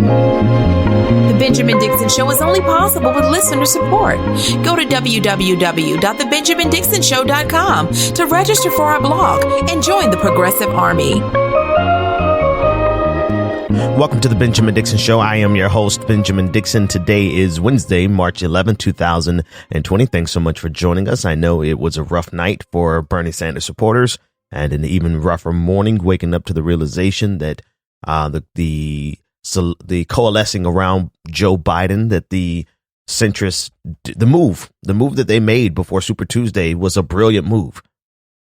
The Benjamin Dixon Show is only possible with listener support. Go to www.thebenjamindixonshow.com to register for our blog and join the Progressive Army. Welcome to the Benjamin Dixon Show. I am your host, Benjamin Dixon. Today is Wednesday, March 11, 2020. Thanks so much for joining us. I know it was a rough night for Bernie Sanders supporters and an even rougher morning, waking up to the realization that the coalescing around Joe Biden, that the centrists, the move that they made before Super Tuesday was a brilliant move.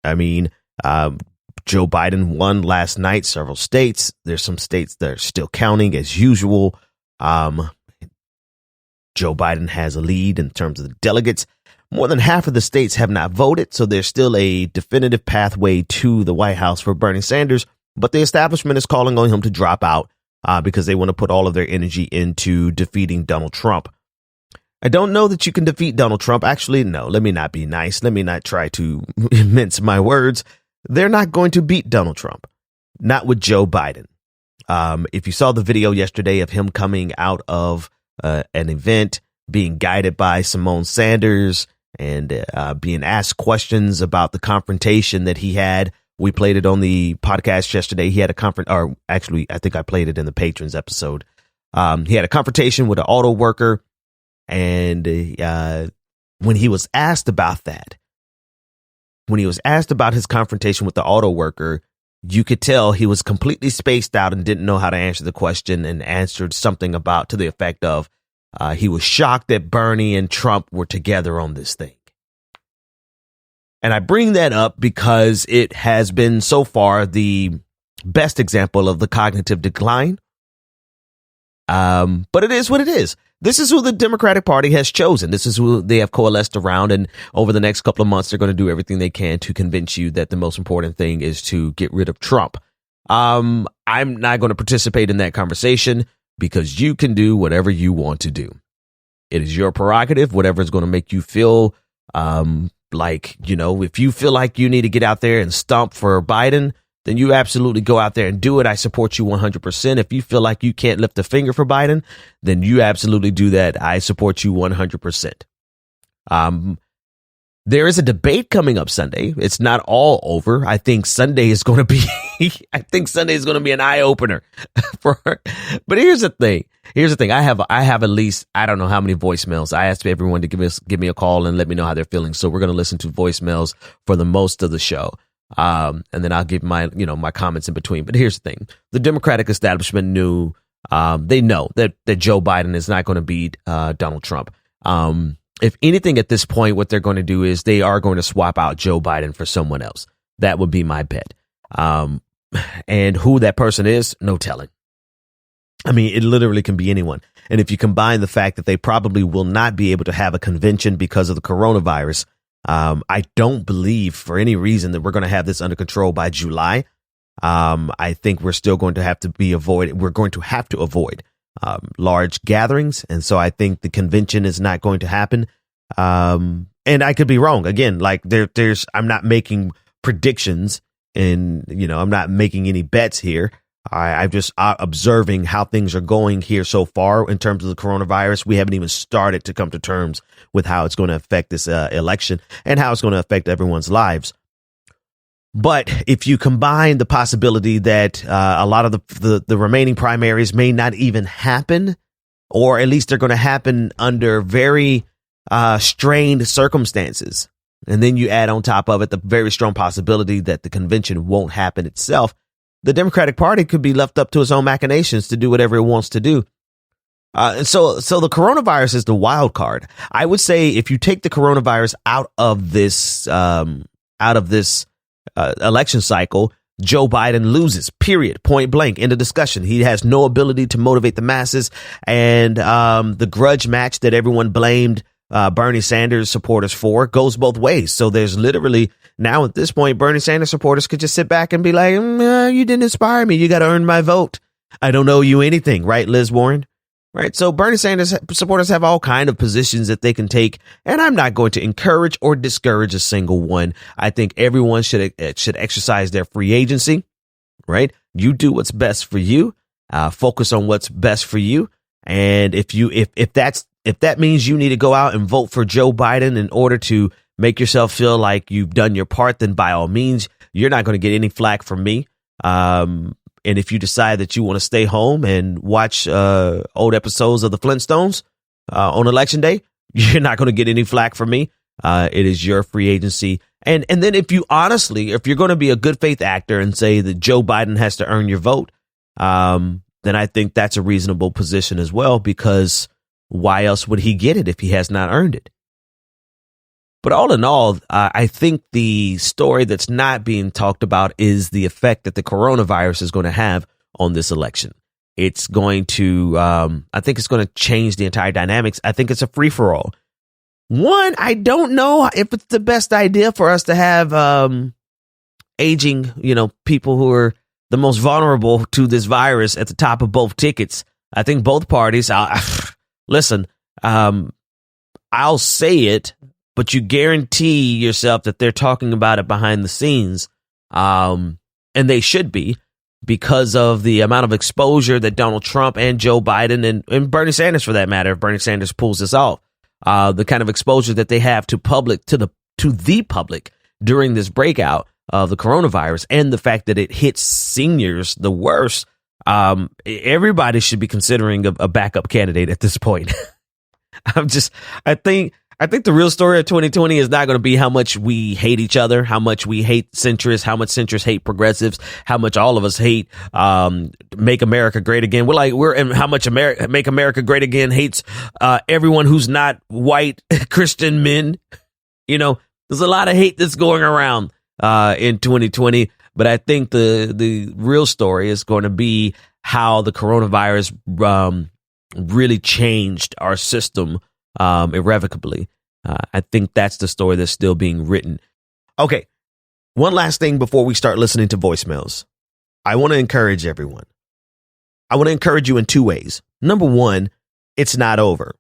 I mean, Joe Biden won last night, several states. There's some states that are still counting as usual. Joe Biden has a lead in terms of the delegates. More than half of the states have not voted, so there's still a definitive pathway to the White House for Bernie Sanders. But the establishment is calling on him to drop out because they want to put all of their energy into defeating Donald Trump. I don't know that you can defeat Donald Trump. Actually, no, let me not be nice. Let me not try to mince my words. They're not going to beat Donald Trump, not with Joe Biden. If you saw the video yesterday of him coming out of an event, being guided by Simone Sanders and being asked questions about the confrontation that he had. We played it on the podcast yesterday. He had a or actually, I think I played it in the Patrons episode. He had a confrontation with an auto worker. And when he was asked about that, when he was asked about his confrontation with the auto worker, you could tell he was completely spaced out and didn't know how to answer the question, and answered something about to the effect of he was shocked that Bernie and Trump were together on this thing. And I bring that up because it has been so far the best example of the cognitive decline. But it is what it is. This is who the Democratic Party has chosen. This is who they have coalesced around. And over the next couple of months, they're going to do everything they can to convince you that the most important thing is to get rid of Trump. I'm not going to participate in that conversation because you can do whatever you want to do. It is your prerogative, whatever is going to make you feel like, you know, if you feel like you need to get out there and stomp for Biden, then you absolutely go out there and do it. I support you 100%. If you feel like you can't lift a finger for Biden, then you absolutely do that. I support you 100%. There is a debate coming up Sunday. It's not all over. I think Sunday is going to be an eye opener but here's the thing. I have at least, I don't know how many voicemails. I asked everyone to give me a call and let me know how they're feeling. So we're going to listen to voicemails for the most of the show. And then I'll give my comments in between. But here's the thing. The Democratic establishment knew, they know that Joe Biden is not going to beat Donald Trump. If anything at this point, what they're going to do is they are going to swap out Joe Biden for someone else. That would be my bet. And who that person is, no telling. I mean, it literally can be anyone. And if you combine the fact that they probably will not be able to have a convention because of the coronavirus, I don't believe for any reason that we're going to have this under control by July. I think we're still going to have to avoid large gatherings. And so I think the convention is not going to happen. And I could be wrong. Again, like I'm not making predictions and, I'm not making any bets here. I'm just observing how things are going here so far in terms of the coronavirus. We haven't even started to come to terms with how it's going to affect this election and how it's going to affect everyone's lives. But if you combine the possibility that a lot of the remaining primaries may not even happen, or at least they're going to happen under very strained circumstances, and then you add on top of it the very strong possibility that the convention won't happen itself, the Democratic Party could be left up to its own machinations to do whatever it wants to do. And so the coronavirus is the wild card. I would say if you take the coronavirus out of this election cycle, Joe Biden loses, period, point blank, end of discussion. He has no ability to motivate the masses. And the grudge match that everyone blamed Bernie Sanders supporters for goes both ways. So there's literally now at this point, Bernie Sanders supporters could just sit back and be like, you didn't inspire me. You got to earn my vote. I don't owe you anything. Right, Liz Warren? Right. So Bernie Sanders supporters have all kind of positions that they can take. And I'm not going to encourage or discourage a single one. I think everyone should exercise their free agency. Right. You do what's best for you. Focus on what's best for you. And if that means you need to go out and vote for Joe Biden in order to make yourself feel like you've done your part, then by all means, you're not going to get any flack from me. And if you decide that you want to stay home and watch old episodes of the Flintstones on election day, you're not going to get any flack from me. It is your free agency. And then if you're going to be a good faith actor and say that Joe Biden has to earn your vote, then I think that's a reasonable position as well, because why else would he get it if he has not earned it? But all in all, I think the story that's not being talked about is the effect that the coronavirus is going to have on this election. It's going to, I think it's going to change the entire dynamics. I think it's a free for all. One, I don't know if it's the best idea for us to have aging, people who are the most vulnerable to this virus at the top of both tickets. I think both parties, listen, I'll say it, but you guarantee yourself that they're talking about it behind the scenes. And they should be, because of the amount of exposure that Donald Trump and Joe Biden and Bernie Sanders, for that matter, if Bernie Sanders pulls this off, the kind of exposure that they have to the public during this breakout of the coronavirus, and the fact that it hits seniors the worst. Everybody should be considering a backup candidate at this point. I think the real story of 2020 is not going to be how much we hate each other, how much we hate centrists, how much centrists hate progressives, how much all of us hate Make America Great Again. And how much Make America Great Again hates everyone who's not white Christian men. There's a lot of hate that's going around in 2020, but I think the real story is going to be how the coronavirus really changed our system irrevocably. I think that's the story that's still being written. Okay, one last thing before we start listening to voicemails. I want to encourage everyone. I want to encourage you in two ways. Number one, it's not over.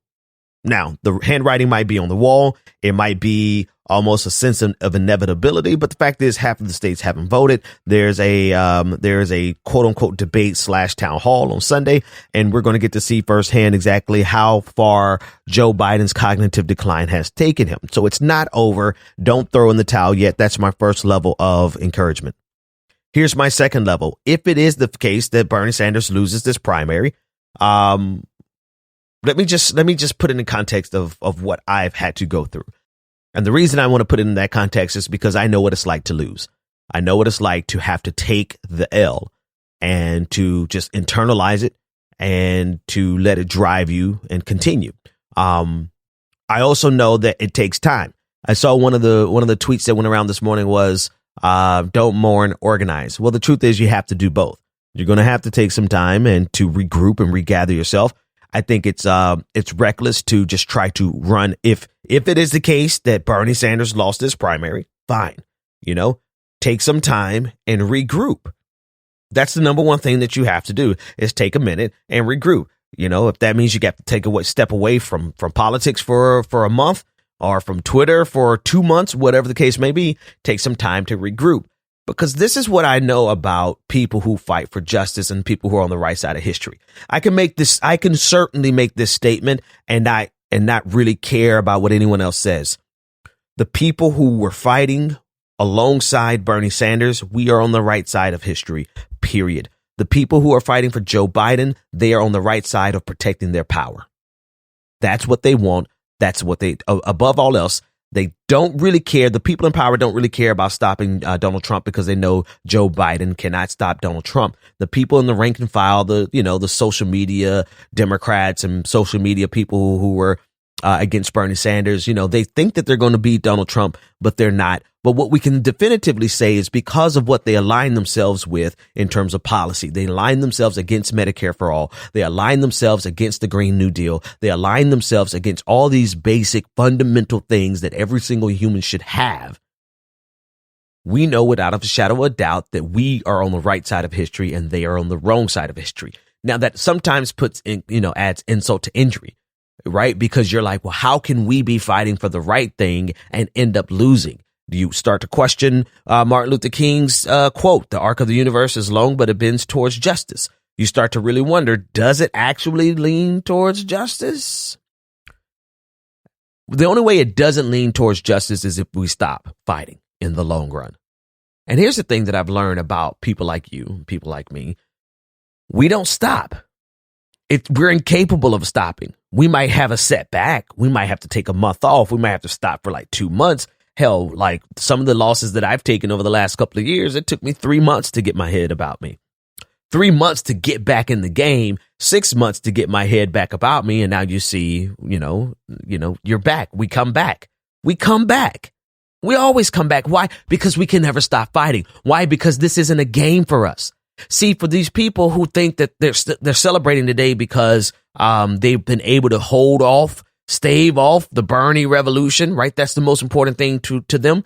Now, the handwriting might be on the wall. It might be almost a sense of inevitability. But the fact is, half of the states haven't voted. There's a quote unquote debate / town hall on Sunday. And we're going to get to see firsthand exactly how far Joe Biden's cognitive decline has taken him. So it's not over. Don't throw in the towel yet. That's my first level of encouragement. Here's my second level. If it is the case that Bernie Sanders loses this primary, let me just put it in context of what I've had to go through. And the reason I want to put it in that context is because I know what it's like to lose. I know what it's like to have to take the L and to just internalize it and to let it drive you and continue. I also know that it takes time. I saw one of the tweets that went around this morning was, don't mourn, organize. Well, the truth is you have to do both. You're going to have to take some time and to regroup and regather yourself. I think it's reckless to just try to run. If it is the case that Bernie Sanders lost his primary, fine. Take some time and regroup. That's the number one thing that you have to do, is take a minute and regroup. If that means you got to take a step away from politics for a month, or from Twitter for 2 months, whatever the case may be, take some time to regroup. Because this is what I know about people who fight for justice and people who are on the right side of history. I can certainly make this statement and not really care about what anyone else says. The people who were fighting alongside Bernie Sanders, we are on the right side of history, period. The people who are fighting for Joe Biden, they are on the right side of protecting their power. That's what they want. That's what above all else, they don't really care. The people in power don't really care about stopping Donald Trump, because they know Joe Biden cannot stop Donald Trump. The people in the rank and file, the social media Democrats and social media people who were against Bernie Sanders, they think that they're going to beat Donald Trump, but they're not. But what we can definitively say is because of what they align themselves with in terms of policy. They align themselves against Medicare for all. They align themselves against the Green New Deal. They align themselves against all these basic fundamental things that every single human should have. We know without a shadow of a doubt that we are on the right side of history and they are on the wrong side of history. Now, that sometimes adds insult to injury, right? Because you're like, well, how can we be fighting for the right thing and end up losing? You start to question Martin Luther King's quote, "The arc of the universe is long, but it bends towards justice." you start to really wonder, does it actually lean towards justice? The only way it doesn't lean towards justice is if we stop fighting in the long run. And here's the thing that I've learned about people like you, people like me. We don't stop. We're incapable of stopping. We might have a setback. We might have to take a month off. We might have to stop for like 2 months. Hell, like some of the losses that I've taken over the last couple of years, it took me 3 months to get my head about me. 3 months to get back in the game, 6 months to get my head back about me. And now you see, you're back. We come back. We come back. We always come back. Why? Because we can never stop fighting. Why? Because this isn't a game for us. See, for these people who think that they're celebrating today because they've been able to stave off the Bernie revolution, right? That's the most important thing to them.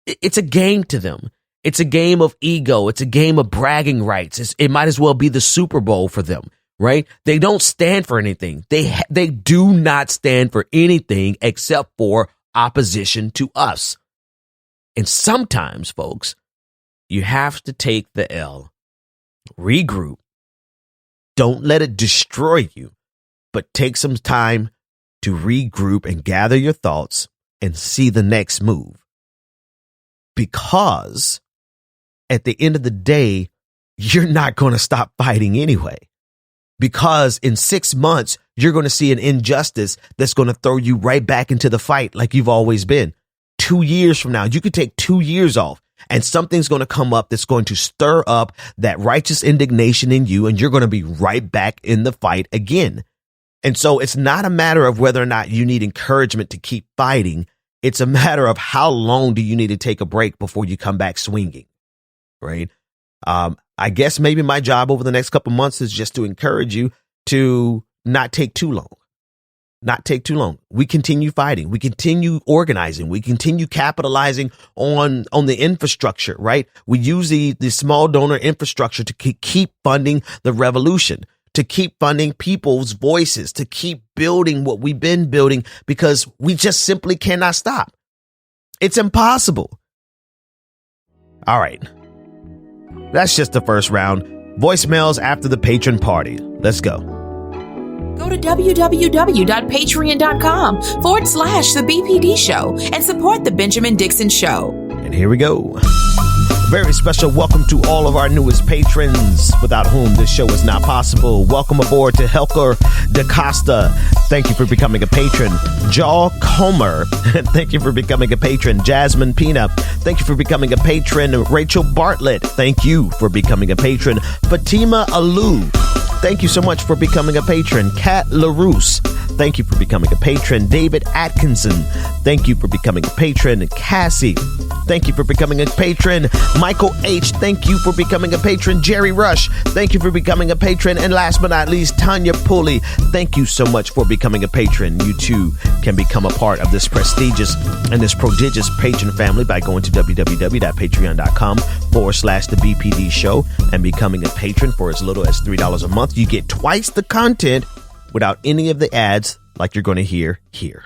It's a game to them. It's a game of ego. It's a game of bragging rights. It might as well be the Super Bowl for them, right? They don't stand for anything. They do not stand for anything except for opposition to us. And sometimes, folks, you have to take the L. Regroup. Don't let it destroy you, but take some time to regroup and gather your thoughts and see the next move. Because at the end of the day, you're not going to stop fighting anyway. Because in 6 months, you're going to see an injustice that's going to throw you right back into the fight like you've always been. 2 years from now, you could take 2 years off. And something's going to come up that's going to stir up that righteous indignation in you, and you're going to be right back in the fight again. And so it's not a matter of whether or not you need encouragement to keep fighting. It's a matter of how long do you need to take a break before you come back swinging, right? I guess maybe my job over the next couple months is just to encourage you to not take too long. Not take too long. We continue fighting. We continue organizing. We continue capitalizing on the infrastructure, right? We use the small donor infrastructure to keep funding the revolution, to keep funding people's voices, to keep building what we've been building, because we just simply cannot stop. It's impossible. All right. That's just the first round. Voicemails after the patron party. Let's go. Go to www.patreon.com/the BPD show and support the Benjamin Dixon Show. And here we go. Very special welcome to all of our newest patrons, without whom this show is not possible. Welcome aboard to Helker DaCosta. Thank you for becoming a patron. Jaw Comer. Thank you for becoming a patron. Jasmine Pina. Thank you for becoming a patron. Rachel Bartlett. Thank you for becoming a patron. Fatima Alou. Thank you so much for becoming a patron. Kat LaRousse, thank you for becoming a patron. David Atkinson, thank you for becoming a patron. Cassie, thank you for becoming a patron. Michael H., thank you for becoming a patron. Jerry Rush, thank you for becoming a patron. And last but not least, Tanya Pulley, thank you so much for becoming a patron. You too can become a part of this prestigious and this prodigious patron family by going to www.patreon.com/the BPD show and becoming a patron for as little as $3 a month. You get twice the content without any of the ads like you're going to hear here.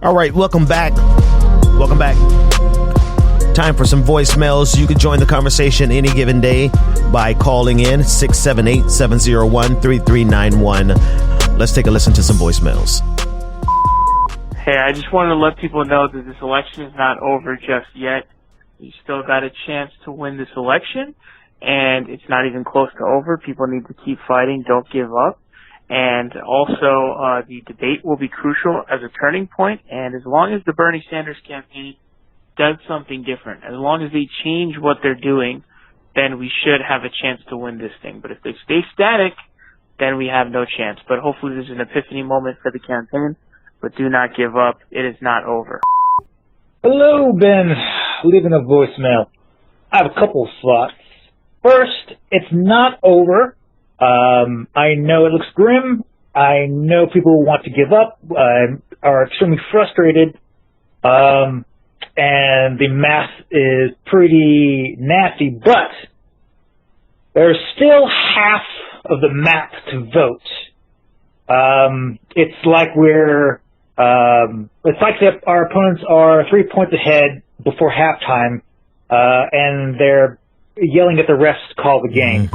All right, welcome back. Welcome back. Time for some voicemails. You can join the conversation any given day by calling in 678-701-3391. Let's take a listen to some voicemails. Hey, I just wanted to let people know that this election is not over just yet. You still got a chance to win this election, and it's not even close to over. People need to keep fighting. Don't give up. And also, the debate will be crucial as a turning point, and as long as the Bernie Sanders campaign does something different, as long as they change what they're doing, then we should have a chance to win this thing. But if they stay static, then we have no chance. But hopefully there's an epiphany moment for the campaign, but do not give up. It is not over. Hello, Ben. Leaving a voicemail. I have a couple of thoughts. First, it's not over. I know it looks grim. I know people want to give up, are extremely frustrated, and the math is pretty nasty, but there's still half of the map to vote. It's like our opponents are 3 points ahead before halftime, and they're yelling at the refs to call the game.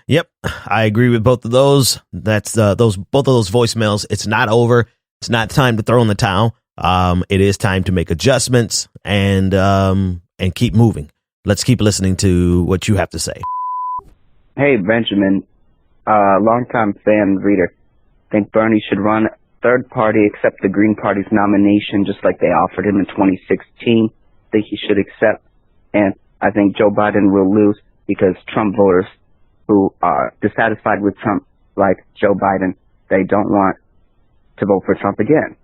Yep. I agree with both of those. That's both of those voicemails. It's not over. It's not time to throw in the towel. It is time to make adjustments and keep moving. Let's keep listening to what you have to say. Hey, Benjamin, longtime fan reader. Think Bernie should run third party, accept the Green Party's nomination just like they offered him in 2016. Think he should accept. And I think Joe Biden will lose because Trump voters who are dissatisfied with Trump, like Joe Biden, they don't want to vote for Trump again.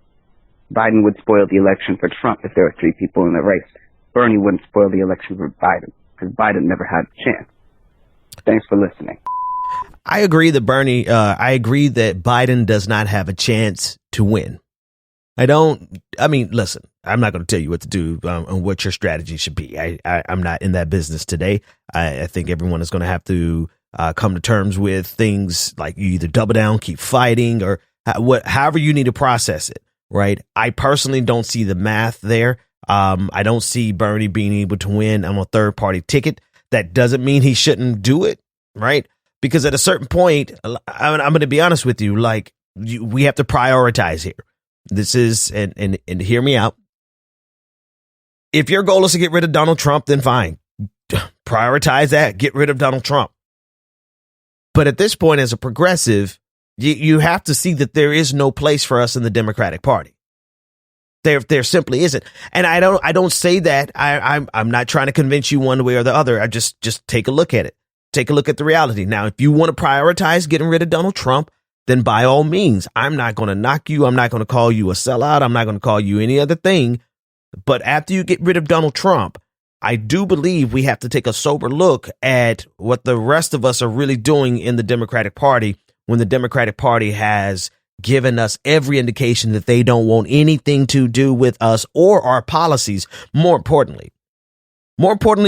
Biden would spoil the election for Trump if there were three people in the race. Bernie wouldn't spoil the election for Biden because Biden never had a chance. Thanks for listening. I agree that Biden does not have a chance to win. Listen, I'm not going to tell you what to do and what your strategy should be. I'm not in that business today. I think everyone is going to have to come to terms with things like you either double down, keep fighting, or however you need to process it. Right. I personally don't see the math there. I don't see Bernie being able to win on a third party ticket. That doesn't mean he shouldn't do it. Right. Because at a certain point, I'm going to be honest with you, we have to prioritize here. This is, and hear me out. If your goal is to get rid of Donald Trump, then fine. Prioritize that. Get rid of Donald Trump. But at this point, as a progressive, you have to see that there is no place for us in the Democratic Party. There simply isn't. And I don't say that. I'm not trying to convince you one way or the other. I just take a look at it. Take a look at the reality. Now, if you want to prioritize getting rid of Donald Trump, then by all means, I'm not going to knock you. I'm not going to call you a sellout. I'm not going to call you any other thing. But after you get rid of Donald Trump, I do believe we have to take a sober look at what the rest of us are really doing in the Democratic Party when the Democratic Party has given us every indication that they don't want anything to do with us or our policies. More importantly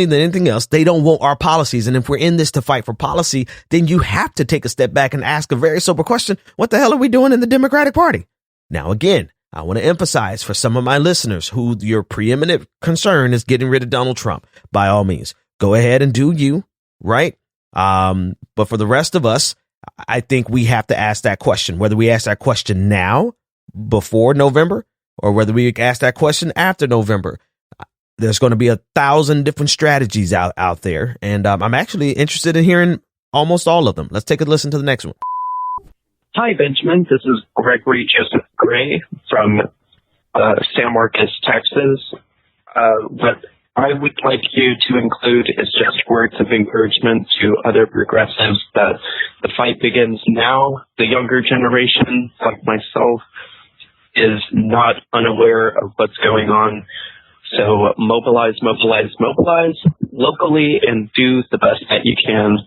than anything else, they don't want our policies. And if we're in this to fight for policy, then you have to take a step back and ask a very sober question. What the hell are we doing in the Democratic Party? Now, again, I want to emphasize for some of my listeners who your preeminent concern is getting rid of Donald Trump. By all means, go ahead and do you, right? But for the rest of us, I think we have to ask that question, whether we ask that question now, before November, or whether we ask that question after November. There's going to be 1,000 different strategies out there, and I'm actually interested in hearing almost all of them. Let's take a listen to the next one. Hi, Benjamin. This is Gregory Joseph Gray from San Marcos, Texas. What I would like you to include is just words of encouragement to other progressives that the fight begins now. The younger generation, like myself, is not unaware of what's going on. So mobilize locally and do the best that you can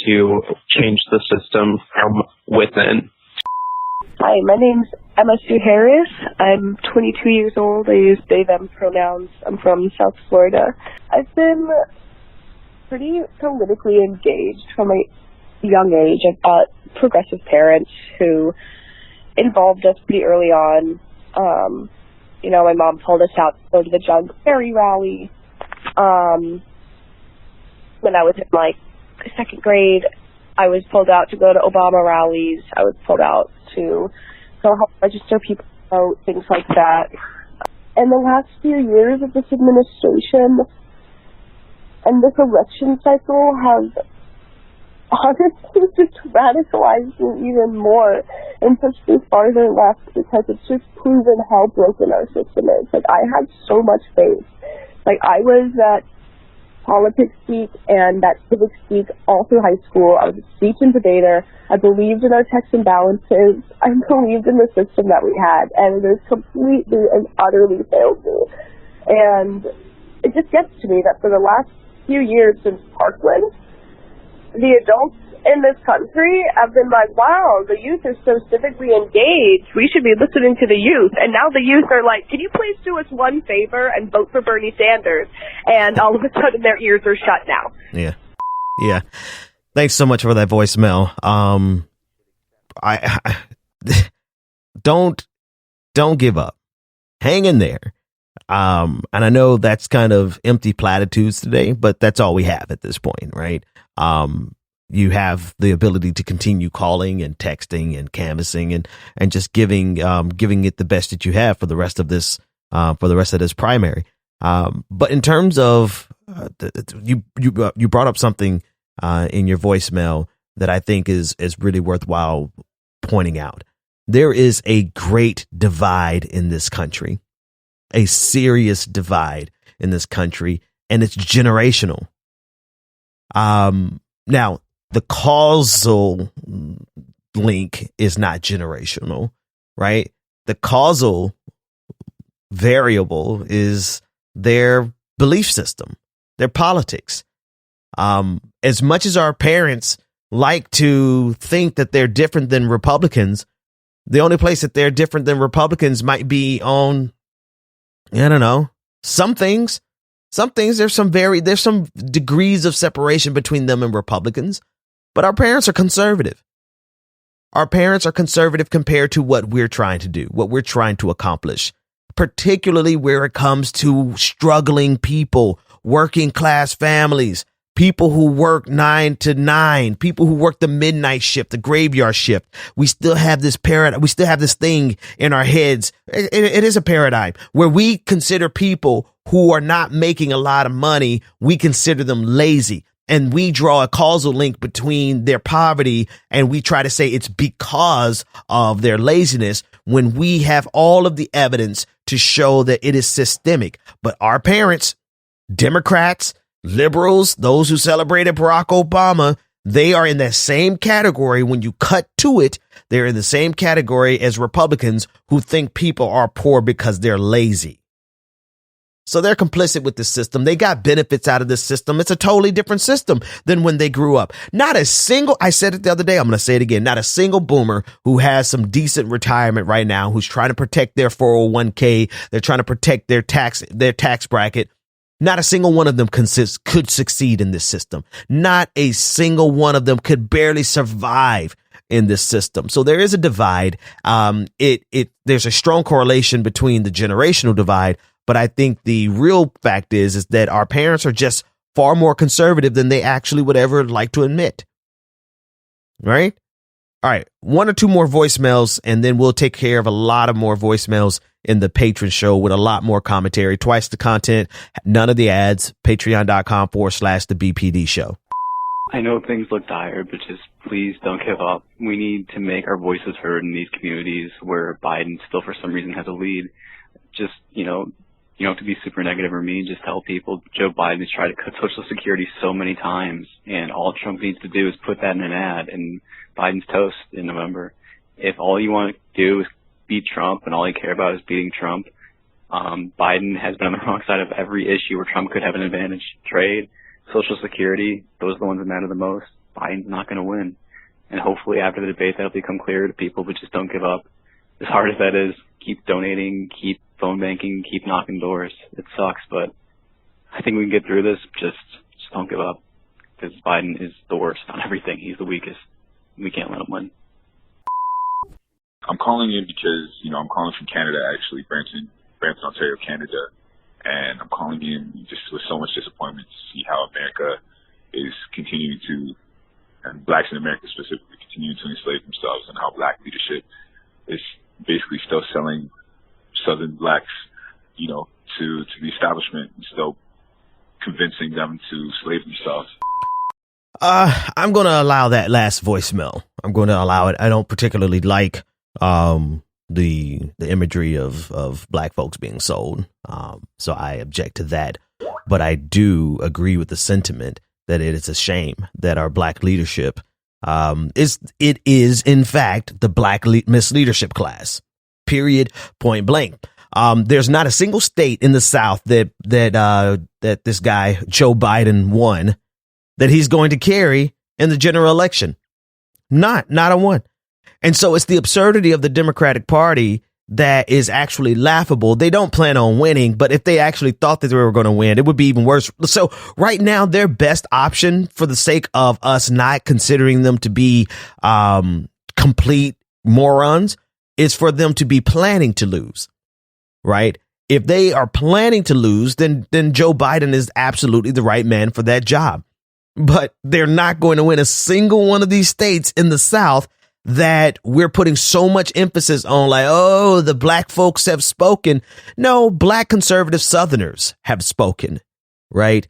to change the system from within. Hi, my name's Emma Sue Harris. I'm 22 years old. I use they, them pronouns. I'm from South Florida. I've been pretty politically engaged from a young age. I've got progressive parents who involved us pretty early on. My mom pulled us out to go to the John Kerry rally. When I was in second grade, I was pulled out to go to Obama rallies. I was pulled out to go help register people to vote, things like that. And the last few years of this administration and this election cycle have honestly just radicalized me even more and pushed me farther left because it's just proven how broken our system is. I had so much faith. I was at politics speak and that civic speak all through high school. I was a speech and debater. I believed in our checks and balances. I believed in the system that we had, and it has completely and utterly failed me. And it just gets to me that for the last few years since Parkland, the adults in this country have been like, wow, the youth are so civically engaged. We should be listening to the youth. And now the youth are like, can you please do us one favor and vote for Bernie Sanders? And all of a sudden their ears are shut now. Yeah. Thanks so much for that voicemail. I don't give up. Hang in there. And I know that's kind of empty platitudes today, but that's all we have at this point, right? You have the ability to continue calling and texting and canvassing and just giving it the best that you have for the rest of this primary. But in terms of you brought up something in your voicemail that I think is really worthwhile pointing out. There is a great divide in this country, a serious divide in this country, and it's generational. Now, the causal link is not generational, right? The causal variable is their belief system, their politics. As much as our parents like to think that they're different than Republicans, the only place that they're different than Republicans might be on, I don't know, some things. Some things, there's some degrees of separation between them and Republicans, but our parents are conservative. Our parents are conservative compared to what we're trying to do, what we're trying to accomplish, particularly where it comes to struggling people, working class families, people who work 9 to 9, people who work the midnight shift, the graveyard shift. We still have this paradigm. We still have this thing in our heads. It is a paradigm where we consider people who are not making a lot of money. We consider them lazy. And we draw a causal link between their poverty and we try to say it's because of their laziness when we have all of the evidence to show that it is systemic. But our parents, Democrats, liberals, those who celebrated Barack Obama, they are in that same category. When you cut to it, they're in the same category as Republicans who think people are poor because they're lazy. So they're complicit with the system. They got benefits out of this system. It's a totally different system than when they grew up. Not a single, I said it the other day, I'm going to say it again, not a single boomer who has some decent retirement right now, who's trying to protect their 401k, they're trying to protect their tax bracket. Not a single one of them could succeed in this system. Not a single one of them could barely survive in this system. So there is a divide. There's a strong correlation between the generational divide. But I think the real fact is that our parents are just far more conservative than they actually would ever like to admit. Right? All right. 1 or 2 more voicemails, and then we'll take care of a lot of more voicemails in the patron show with a lot more commentary, twice the content, none of the ads, patreon.com/the BPD show. I know things look dire, but just please don't give up. We need to make our voices heard in these communities where Biden still for some reason has a lead. Just, you don't have to be super negative or mean. Just tell people Joe Biden has tried to cut Social Security so many times, and all Trump needs to do is put that in an ad, and Biden's toast in November. If all you want to do is beat Trump and all you care about is beating Trump, Biden has been on the wrong side of every issue where Trump could have an advantage. Trade, Social Security, those are the ones that matter the most. Biden's not going to win. And hopefully after the debate that'll become clear to people, but just don't give up. As hard as that is, keep donating, keep phone banking, keep knocking doors. It sucks, but I think we can get through this. Just don't give up, because Biden is the worst on everything. He's the weakest. We can't let him win. I'm calling in because, I'm calling from Canada, actually, Brampton, Ontario, Canada. And I'm calling in just with so much disappointment to see how America is continuing to, and blacks in America specifically, continuing to enslave themselves, and how black leadership is basically still selling Southern blacks, to the establishment, and still convincing them to slave themselves. I'm going to allow that last voicemail. I'm going to allow it. I don't particularly like the imagery of black folks being sold. So I object to that. But I do agree with the sentiment that it is a shame that our black leadership is in fact the black misleadership class. Period. Point blank. There's not a single state in the South that this guy Joe Biden won that he's going to carry in the general election. Not a one. And so it's the absurdity of the Democratic Party that is actually laughable. They don't plan on winning, but if they actually thought that they were going to win, it would be even worse. So right now, their best option, for the sake of us not considering them to be complete morons, is for them to be planning to lose. Right. If they are planning to lose, then Joe Biden is absolutely the right man for that job. But they're not going to win a single one of these states in the South that we're putting so much emphasis on, like, oh, the black folks have spoken. No, black conservative Southerners have spoken, right?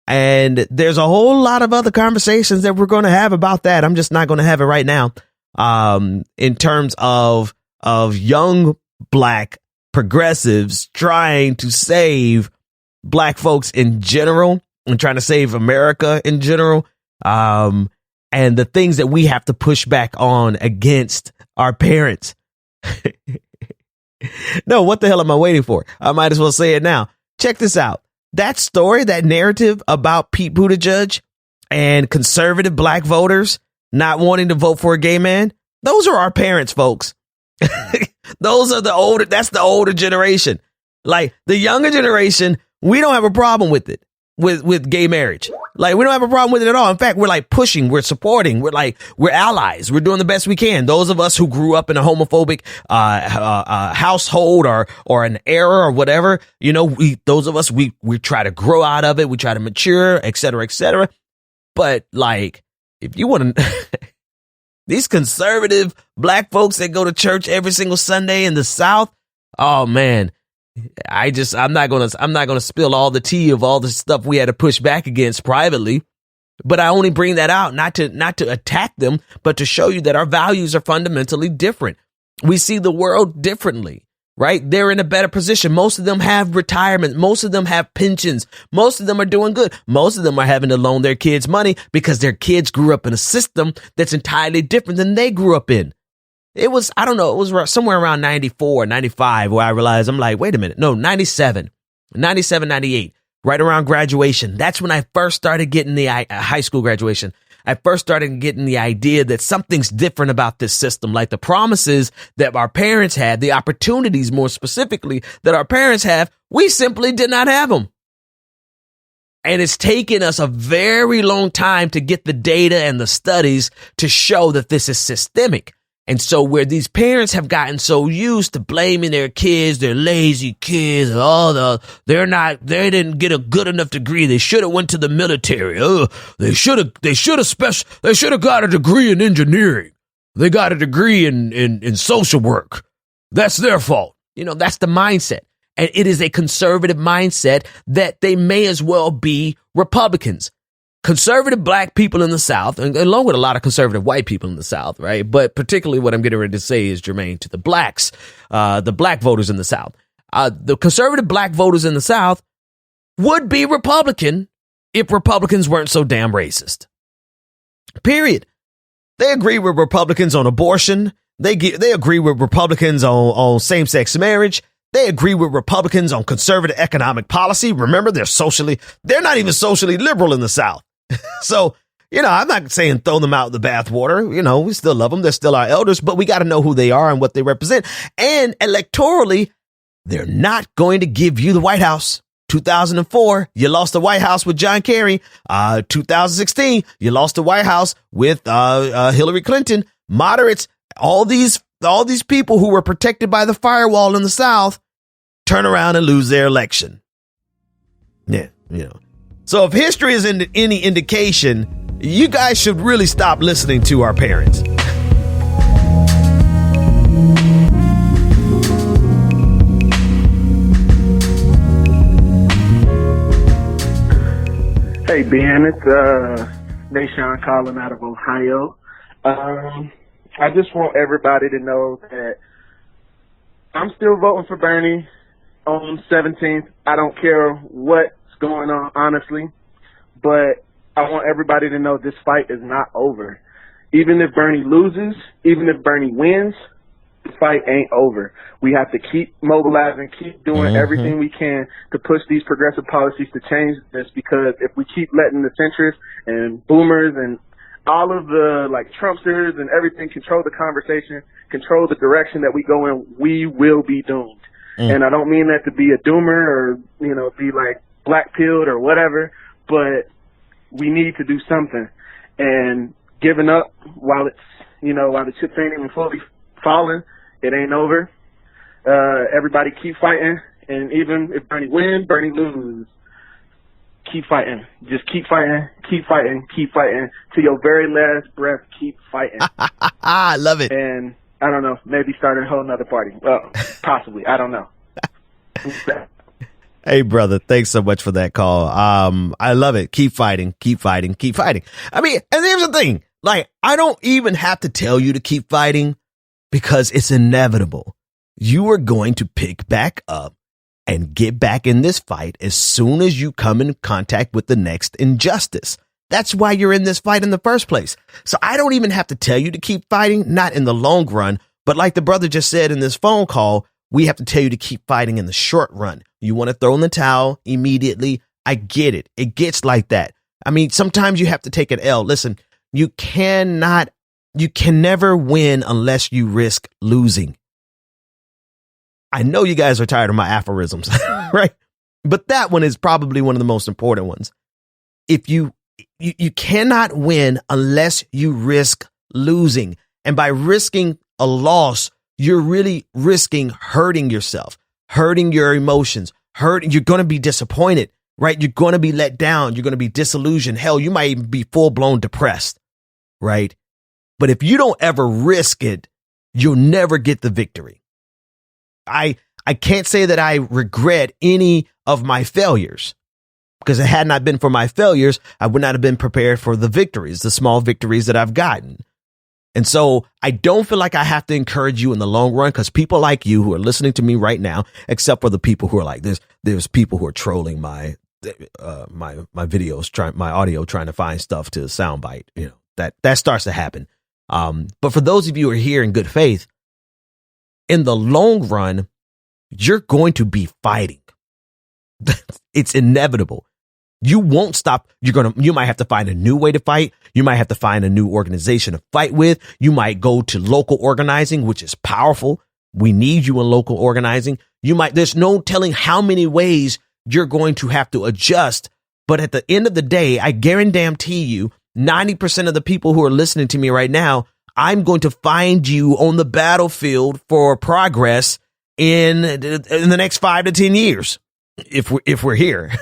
And there's a whole lot of other conversations that we're going to have about that. I'm just not going to have it right now. In terms of young black progressives trying to save black folks in general and trying to save America in general. And the things that we have to push back on against our parents. No, what the hell am I waiting for? I might as well say it now. Check this out. That story, that narrative about Pete Buttigieg and conservative black voters not wanting to vote for a gay man. Those are our parents, folks. Those are that's the older generation. Like the younger generation, we don't have a problem with it, with gay marriage. Like we don't have a problem with it at all. In fact, we're like pushing, we're supporting, we're allies. We're doing the best we can. Those of us who grew up in a homophobic household or an era or whatever, those of us, we try to grow out of it. We try to mature, et cetera, et cetera. But like, if you want to, these conservative black folks that go to church every single Sunday in the South, oh man, I'm not gonna spill all the tea of all the stuff we had to push back against privately, but I only bring that out not to attack them, but to show you that our values are fundamentally different. We see the world differently, right? They're in a better position. Most of them have retirement. Most of them have pensions. Most of them are doing good. Most of them are having to loan their kids money because their kids grew up in a system that's entirely different than they grew up in. It was, I don't know, it was somewhere around 94, 95 where I realized, I'm like, wait a minute. No, 97, 98, right around graduation. That's when I first started getting the high school graduation. I first started getting the idea that something's different about this system, like the promises that our parents had, the opportunities more specifically that our parents have, we simply did not have them. And it's taken us a very long time to get the data and the studies to show that this is systemic. And so where these parents have gotten so used to blaming their kids, their lazy kids, they didn't get a good enough degree. They should have went to the military. They should have got a degree in engineering. They got a degree in social work. That's their fault. That's the mindset. And it is a conservative mindset that they may as well be Republicans. Conservative black people in the South, and along with a lot of conservative white people in the South, right? But particularly what I'm getting ready to say is germane to the blacks, the black voters in the South. The conservative black voters in the South would be Republican if Republicans weren't so damn racist. Period. They agree with Republicans on abortion. They agree with Republicans on same-sex marriage. They agree with Republicans on conservative economic policy. Remember, they're not even socially liberal in the South. So, I'm not saying throw them out in the bathwater. We still love them. They're still our elders, but we got to know who they are and what they represent. And electorally, they're not going to give you the White House. 2004, you lost the White House with John Kerry. 2016, you lost the White House with Hillary Clinton. Moderates, all these people who were protected by the firewall in the South turn around and lose their election. Yeah, So if history is any indication, you guys should really stop listening to our parents. Hey Ben, it's Nashawn calling out of Ohio. I just want everybody to know that I'm still voting for Bernie on 17th. I don't care what's going on, honestly, but I want everybody to know this fight is not over. Even if Bernie loses, even if Bernie wins, the fight ain't over. We have to keep mobilizing, keep doing everything we can to push these progressive policies to change this, because if we keep letting the centrists and boomers and all of the Trumpsters and everything control the conversation, control the direction that we go in, we will be doomed. And I don't mean that to be a doomer or, be black pilled or whatever, but we need to do something. And giving up while it's, while the chips ain't even fully falling, it ain't over. Everybody keep fighting And even if Bernie wins, Bernie loses, keep fighting. Just keep fighting, keep fighting, keep fighting to your very last breath. Keep fighting. I love it. And I don't know, maybe start a whole nother party. Well, possibly. I don't know. Hey, brother, thanks so much for that call. I love it. Keep fighting, keep fighting, keep fighting. I mean, and here's the thing. Like, I don't even have to tell you to keep fighting because it's inevitable. You are going to pick back up and get back in this fight as soon as you come in contact with the next injustice. That's why you're in this fight in the first place. So I don't even have to tell you to keep fighting, not in the long run, but like the brother just said in this phone call, we have to tell you to keep fighting in the short run. You want to throw in the towel immediately. I get it. It gets like that. I mean, sometimes you have to take an L. Listen, you can never win unless you risk losing. I know you guys are tired of my aphorisms, right? But that one is probably one of the most important ones. If you cannot win unless you risk losing. And by risking a loss, you're really risking hurting yourself, hurting your emotions, you're going to be disappointed, right? You're going to be let down. You're going to be disillusioned. Hell, you might even be full blown depressed, right? But if you don't ever risk it, you'll never get the victory. I can't say that I regret any of my failures because it had not been for my failures, I would not have been prepared for the victories, the small victories that I've gotten. And so I don't feel like I have to encourage you in the long run because people like you who are listening to me right now, except for the people who are like there's people who are trolling my videos, my audio, trying to find stuff to soundbite. You know, that starts to happen. But for those of you who are here in good faith, in the long run, you're going to be fighting. It's inevitable. You won't stop. You might have to find a new way to fight. You might have to find a new organization to fight with. You might go to local organizing, which is powerful. We need you in local organizing. There's no telling how many ways you're going to have to adjust. But at the end of the day, I guarantee you 90% of the people who are listening to me right now, I'm going to find you on the battlefield for progress in the next 5 to 10 years. If we're here,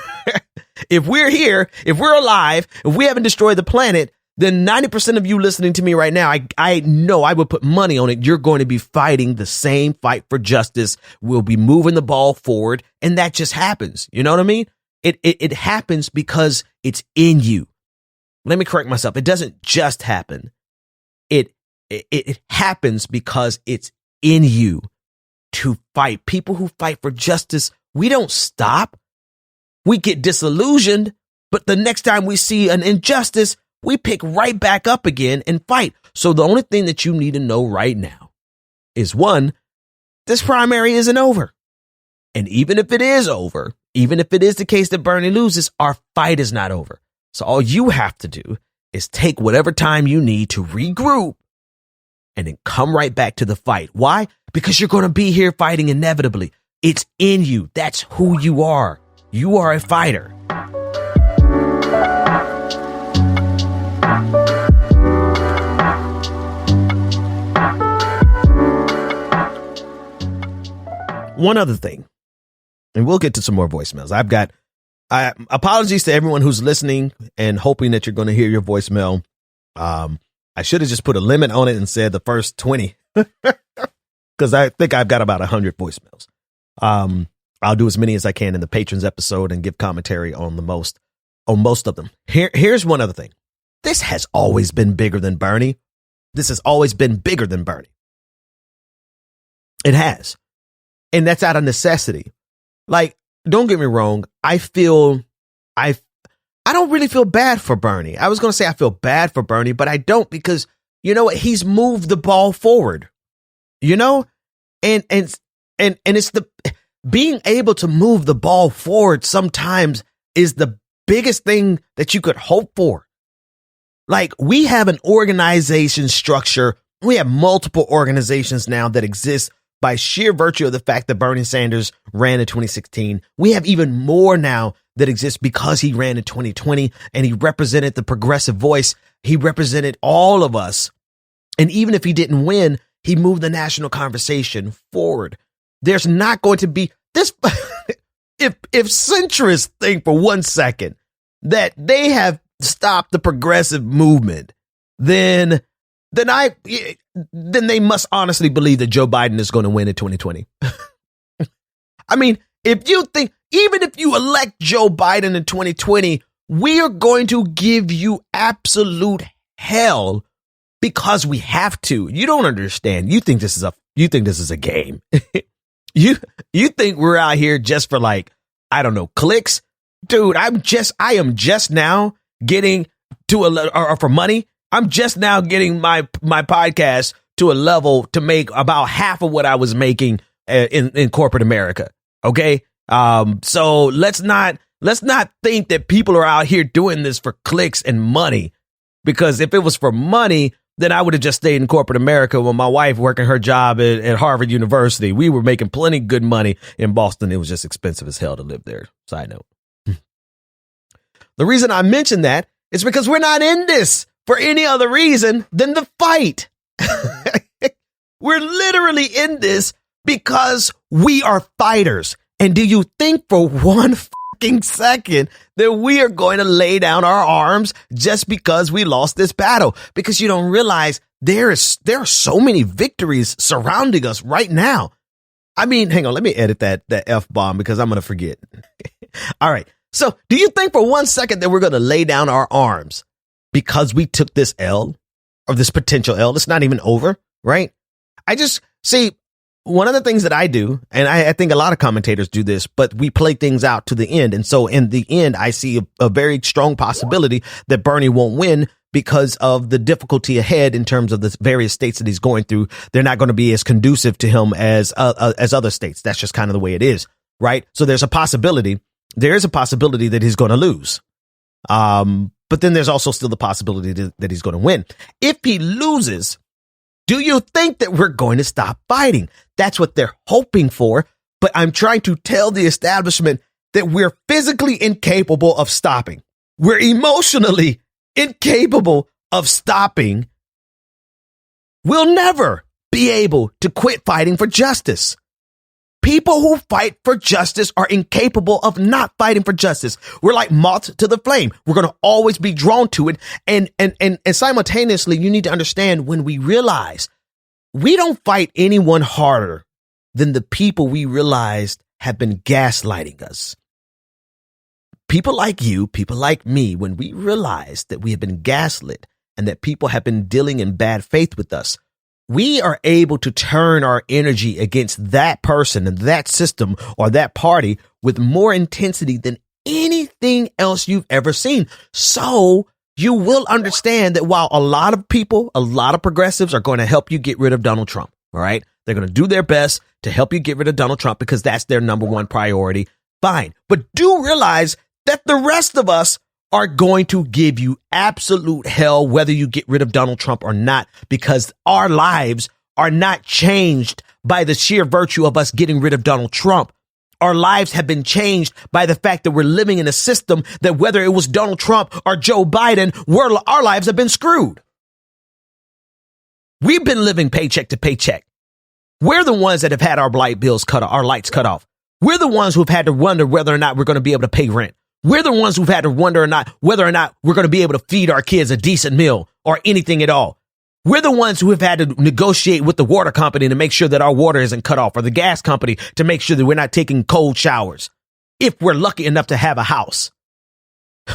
if we're here, if we're alive, if we haven't destroyed the planet, then 90% of you listening to me right now, I know I would put money on it. You're going to be fighting the same fight for justice. We'll be moving the ball forward. And that just happens. You know what I mean? It happens because it's in you. Let me correct myself. It doesn't just happen. It happens because it's in you to fight. People who fight for justice, we don't stop. We get disillusioned, but the next time we see an injustice, we pick right back up again and fight. So the only thing that you need to know right now is one, this primary isn't over. And even if it is over, even if it is the case that Bernie loses, our fight is not over. So all you have to do is take whatever time you need to regroup and then come right back to the fight. Why? Because you're going to be here fighting inevitably. It's in you. That's who you are. You are a fighter. One other thing, and we'll get to some more voicemails. Apologies to everyone who's listening and hoping that you're going to hear your voicemail. I should have just put a limit on it and said the first 20 because I think I've got about 100 voicemails. I'll do as many as I can in the patrons episode and give commentary on most of them. Here's one other thing. This has always been bigger than Bernie. This has always been bigger than Bernie. It has. And that's out of necessity. Like, don't get me wrong. I don't really feel bad for Bernie. I was going to say I feel bad for Bernie, but I don't because you know what? He's moved the ball forward, you know, and it's the being able to move the ball forward sometimes is the biggest thing that you could hope for. Like we have an organization structure. We have multiple organizations now that exist by sheer virtue of the fact that Bernie Sanders ran in 2016. We have even more now that exists because he ran in 2020 and he represented the progressive voice. He represented all of us. And even if he didn't win, he moved the national conversation forward. There's this, if centrists think for 1 second that they have stopped the progressive movement, then they must honestly believe that Joe Biden is going to win in 2020. I mean, if you think, even if you elect Joe Biden in 2020, we are going to give you absolute hell because we have to. You don't understand. You think this is a game. You think we're out here just for, like, I don't know, clicks? Dude, I am just now getting to or for money. I'm just now getting my podcast to a level to make about half of what I was making in corporate America. Okay. So let's not think that people are out here doing this for clicks and money, because if it was for money, then I would have just stayed in corporate America with my wife working her job at Harvard University. We were making plenty good money in Boston. It was just expensive as hell to live there. Side note. The reason I mention that is because we're not in this for any other reason than the fight. We're literally in this because we are fighters. And do you think for one fucking second that we are going to lay down our arms just because we lost this battle? Because you don't realize there are so many victories surrounding us right now. I mean, hang on, let me edit that F-bomb because I'm going to forget. All right. So do you think for 1 second that we're going to lay down our arms because we took this L, or this potential L? It's not even over, right? I just see one of the things that I do, and I think a lot of commentators do this, but we play things out to the end. And so in the end, I see a very strong possibility that Bernie won't win because of the difficulty ahead in terms of the various states that he's going through. They're not going to be as conducive to him as other states. That's just kind of the way it is, right? So there is a possibility that he's going to lose. But then there's also still the possibility that he's going to win. If he loses, do you think that we're going to stop fighting? That's what they're hoping for. But I'm trying to tell the establishment that we're physically incapable of stopping. We're emotionally incapable of stopping. We'll never be able to quit fighting for justice. People who fight for justice are incapable of not fighting for justice. We're like moths to the flame. We're going to always be drawn to it. And simultaneously, you need to understand, when we realize we don't fight anyone harder than the people we realized have been gaslighting us. People like you, people like me, when we realize that we have been gaslit and that people have been dealing in bad faith with us, we are able to turn our energy against that person and that system or that party with more intensity than anything else you've ever seen. So you will understand that while a lot of people, a lot of progressives are going to help you get rid of Donald Trump, all right? They're going to do their best to help you get rid of Donald Trump because that's their number one priority. Fine. But do realize that the rest of us are going to give you absolute hell whether you get rid of Donald Trump or not, because our lives are not changed by the sheer virtue of us getting rid of Donald Trump. Our lives have been changed by the fact that we're living in a system that whether it was Donald Trump or Joe Biden, our lives have been screwed. We've been living paycheck to paycheck. We're the ones that have had our lights cut off. We're the ones who've had to wonder whether or not we're going to be able to pay rent. We're the ones who've had to wonder whether or not we're going to be able to feed our kids a decent meal or anything at all. We're the ones who have had to negotiate with the water company to make sure that our water isn't cut off, or the gas company to make sure that we're not taking cold showers, if we're lucky enough to have a house.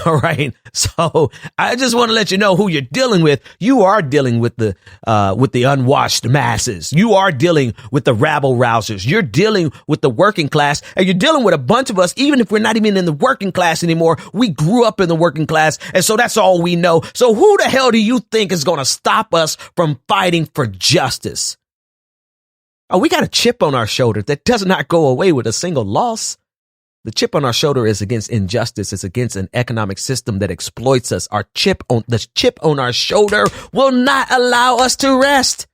All right. So I just want to let you know who you're dealing with. You are dealing with the unwashed masses. You are dealing with the rabble rousers. You're dealing with the working class, and you're dealing with a bunch of us. Even if we're not even in the working class anymore, we grew up in the working class. And so that's all we know. So who the hell do you think is going to stop us from fighting for justice? Oh, we got a chip on our shoulder that does not go away with a single loss. The chip on our shoulder is against injustice. It's against an economic system that exploits us. The chip on our shoulder will not allow us to rest.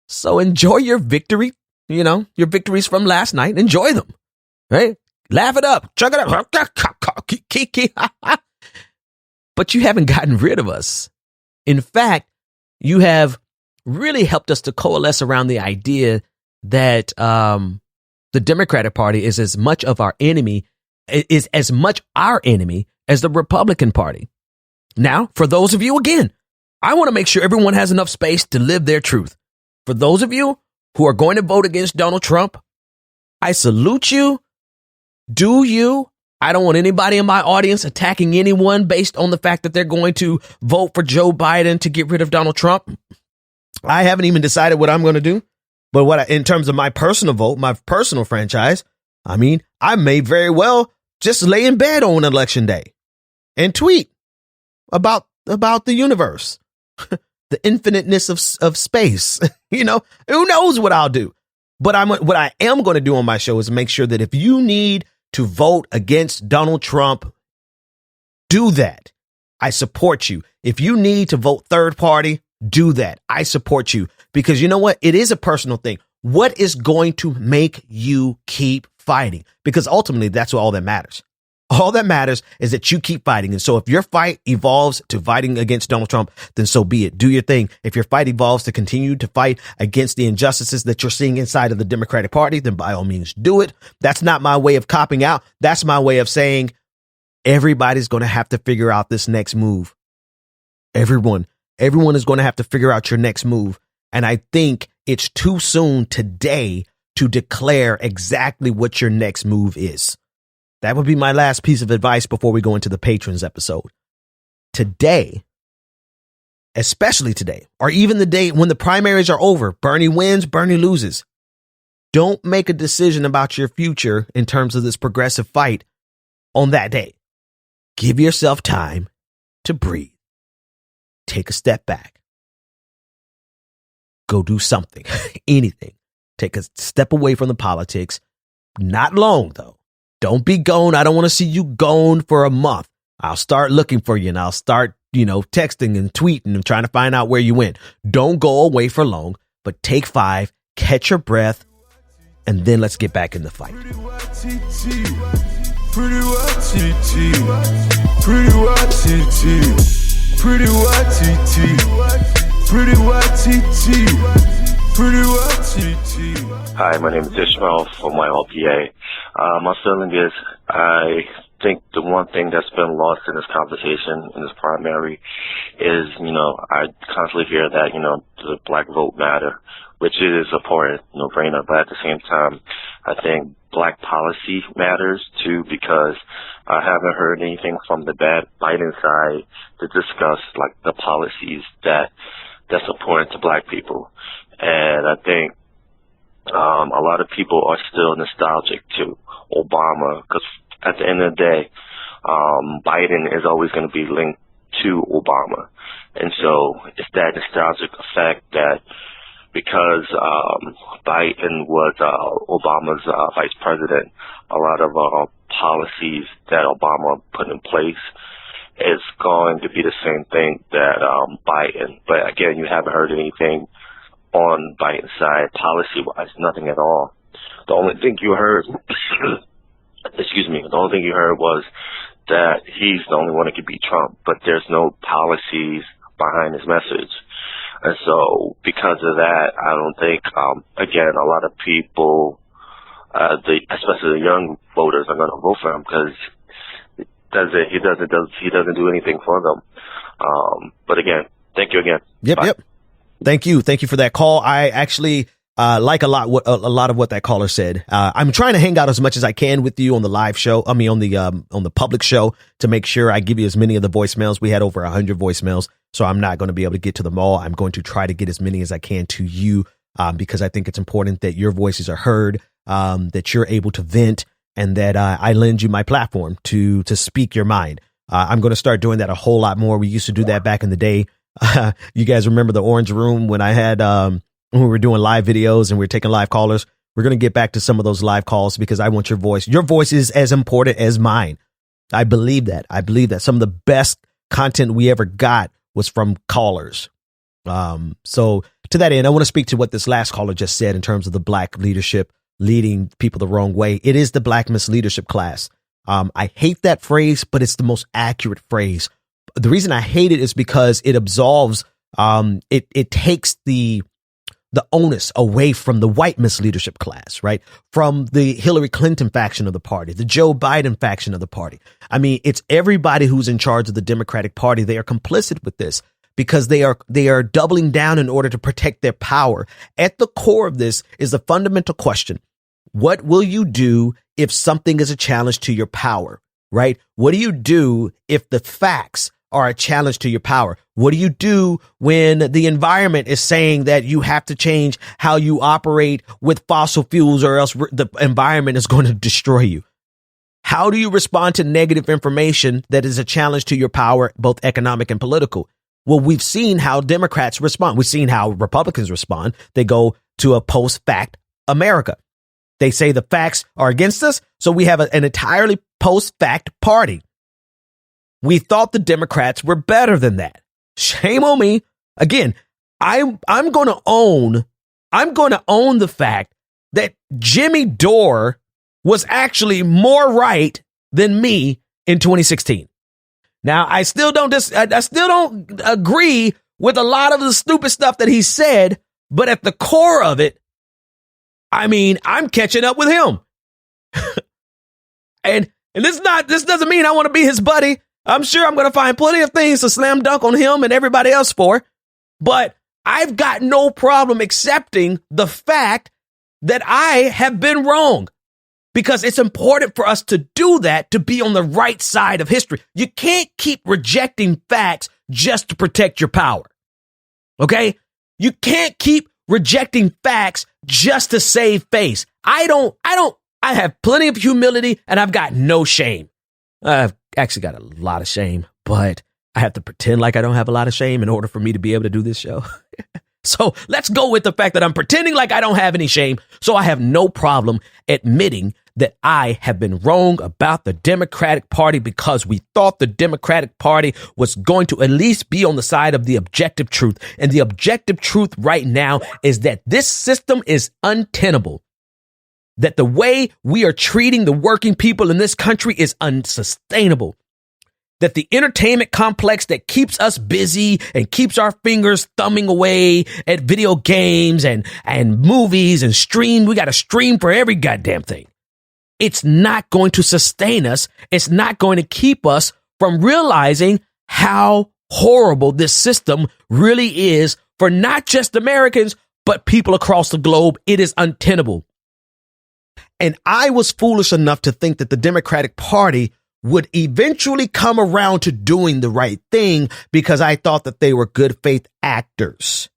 So enjoy your victory. You know, your victories from last night. Enjoy them, right? Laugh it up. Chug it up. But you haven't gotten rid of us. In fact, you have really helped us to coalesce around the idea that the Democratic Party is as much our enemy as the Republican Party. Now, for those of you, again, I want to make sure everyone has enough space to live their truth. For those of you who are going to vote against Donald Trump, I salute you. Do you? I don't want anybody in my audience attacking anyone based on the fact that they're going to vote for Joe Biden to get rid of Donald Trump. I haven't even decided what I'm going to do. But in terms of my personal vote, my personal franchise, I mean, I may very well just lay in bed on election day and tweet about the universe, the infiniteness of space. You know, who knows what I'll do. But what I am going to do on my show is make sure that if you need to vote against Donald Trump, do that. I support you. If you need to vote third party, do that. I support you, because you know what? It is a personal thing. What is going to make you keep fighting? Because ultimately, that's all that matters. All that matters is that you keep fighting. And so if your fight evolves to fighting against Donald Trump, then so be it. Do your thing. If your fight evolves to continue to fight against the injustices that you're seeing inside of the Democratic Party, then by all means do it. That's not my way of copping out. That's my way of saying everybody's going to have to figure out this next move. Everyone is going to have to figure out your next move. And I think it's too soon today to declare exactly what your next move is. That would be my last piece of advice before we go into the patrons episode. Today, especially today, or even the day when the primaries are over, Bernie wins, Bernie loses. Don't make a decision about your future in terms of this progressive fight on that day. Give yourself time to breathe. Take a step back. Go do something, anything. Take a step away from the politics. Not long, though. Don't be gone. I don't want to see you gone for a month. I'll start looking for you and I'll start, texting and tweeting and trying to find out where you went. Don't go away for long, but take 5, catch your breath, and then let's get back in the fight. Hi, my name is Ishmael from my LPA. My feeling is I think the one thing that's been lost in this conversation, in this primary, is, I constantly hear that, the black vote matter, which is important, no-brainer, but at the same time, I think black policy matters too, because I haven't heard anything from the Biden side to discuss, the policies that's important to black people. And I think a lot of people are still nostalgic to Obama, because at the end of the day, Biden is always going to be linked to Obama. And so it's that nostalgic effect that because Biden was Obama's vice president, a lot of policies that Obama put in place is going to be the same thing that Biden. But again, you haven't heard anything on Biden's side, policy-wise, nothing at all. The only thing you heard, the only thing you heard was that he's the only one that could beat Trump, but there's no policies behind his message. And so because of that, I don't think, again, a lot of people, especially the young voters, are going to vote for him because he doesn't do anything for them. But again, thank you again. Yep. Thank you for that call. I actually like a lot of what that caller said. I'm trying to hang out as much as I can with you on the live show. On the public show, to make sure I give you as many of the voicemails. We had over 100 voicemails, so I'm not going to be able to get to them all. I'm going to try to get as many as I can to you, because I think it's important that your voices are heard, that you're able to vent, and that I lend you my platform to speak your mind. I'm going to start doing that a whole lot more. We used to do that back in the day. You guys remember the Orange Room when I had when we were doing live videos and we were taking live callers? We're going to get back to some of those live calls because I want your voice. Your voice is as important as mine. I believe that. Some of the best content we ever got was from callers. So to that end, I want to speak to what this last caller just said in terms of the black leadership leading people the wrong way. It is the black misleadership class. I hate that phrase, but it's the most accurate phrase. The reason I hate it is because it absolves, it takes the the onus away from the white misleadership class, right? From the Hillary Clinton faction of the party, the Joe Biden faction of the party. I mean, it's everybody who's in charge of the Democratic Party. They are complicit with this because they are doubling down in order to protect their power. At the core of this is the fundamental question. What will you do if something is a challenge to your power, right? What do you do if the facts are a challenge to your power? What do you do when the environment is saying that you have to change how you operate with fossil fuels or else the environment is going to destroy you? How do you respond to negative information that is a challenge to your power, both economic and political? Well, we've seen how Democrats respond. We've seen how Republicans respond. They go to a post-fact America. They say the facts are against us, so we have an entirely post-fact party. We thought the Democrats were better than that. Shame on me. Again, I'm going to own the fact that Jimmy Dore was actually more right than me in 2016. Now, I still don't agree with a lot of the stupid stuff that he said, but at the core of it, I mean, I'm catching up with him. and this doesn't mean I want to be his buddy. I'm sure I'm going to find plenty of things to slam dunk on him and everybody else for, but I've got no problem accepting the fact that I have been wrong, because it's important for us to do that, to be on the right side of history. You can't keep rejecting facts just to protect your power. Okay? You can't keep rejecting facts just to save face. I have plenty of humility and I've got no shame. I've actually got a lot of shame, but I have to pretend like I don't have a lot of shame in order for me to be able to do this show. So let's go with the fact that I'm pretending like I don't have any shame. So I have no problem admitting that I have been wrong about the Democratic Party, because we thought the Democratic Party was going to at least be on the side of the objective truth. And the objective truth right now is that this system is untenable. That the way we are treating the working people in this country is unsustainable. That the entertainment complex that keeps us busy and keeps our fingers thumbing away at video games and movies and we got to stream for every goddamn thing. It's not going to sustain us. It's not going to keep us from realizing how horrible this system really is for not just Americans, but people across the globe. It is untenable. And I was foolish enough to think that the Democratic Party would eventually come around to doing the right thing, because I thought that they were good faith actors.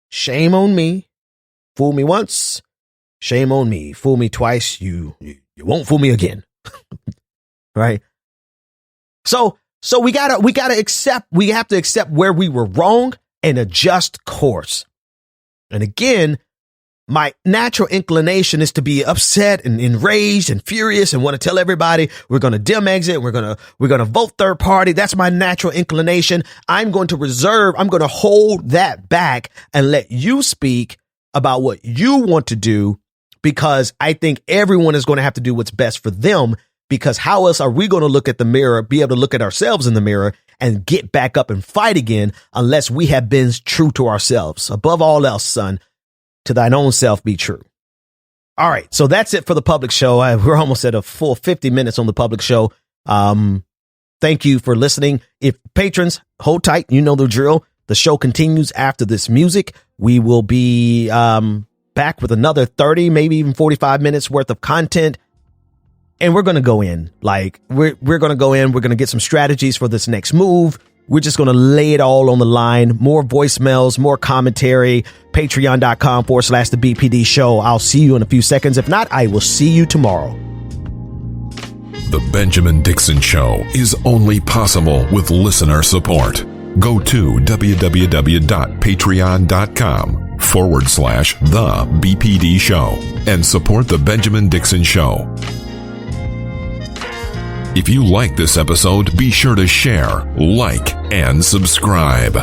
Shame on me. Fool me once. Shame on me. Fool me twice. You won't fool me again. Right? So we have to accept where we were wrong and adjust course. And again, my natural inclination is to be upset and enraged and furious and want to tell everybody we're going to dim exit. We're going to vote third party. That's my natural inclination. I'm going to hold that back and let you speak about what you want to do, because I think everyone is going to have to do what's best for them, because how else are we going to look at the mirror, be able to look at ourselves in the mirror and get back up and fight again, unless we have been true to ourselves. Above all else, son, to thine own self be true. All right. So that's it for the public show. We're almost at a full 50 minutes on the public show. Thank you for listening. If patrons, hold tight. You know the drill. The show continues after this music. We will be back with another 30, maybe even 45 minutes worth of content. And we're going to go in. We're going to go in. We're going to get some strategies for this next move. We're just going to lay it all on the line. More voicemails, more commentary. Patreon.com/the BPD show. I'll see you in a few seconds. If not, I will see you tomorrow. The Benjamin Dixon Show is only possible with listener support. Go to www.patreon.com/the BPD show and support the Benjamin Dixon Show. If you like this episode, be sure to share, like, and subscribe.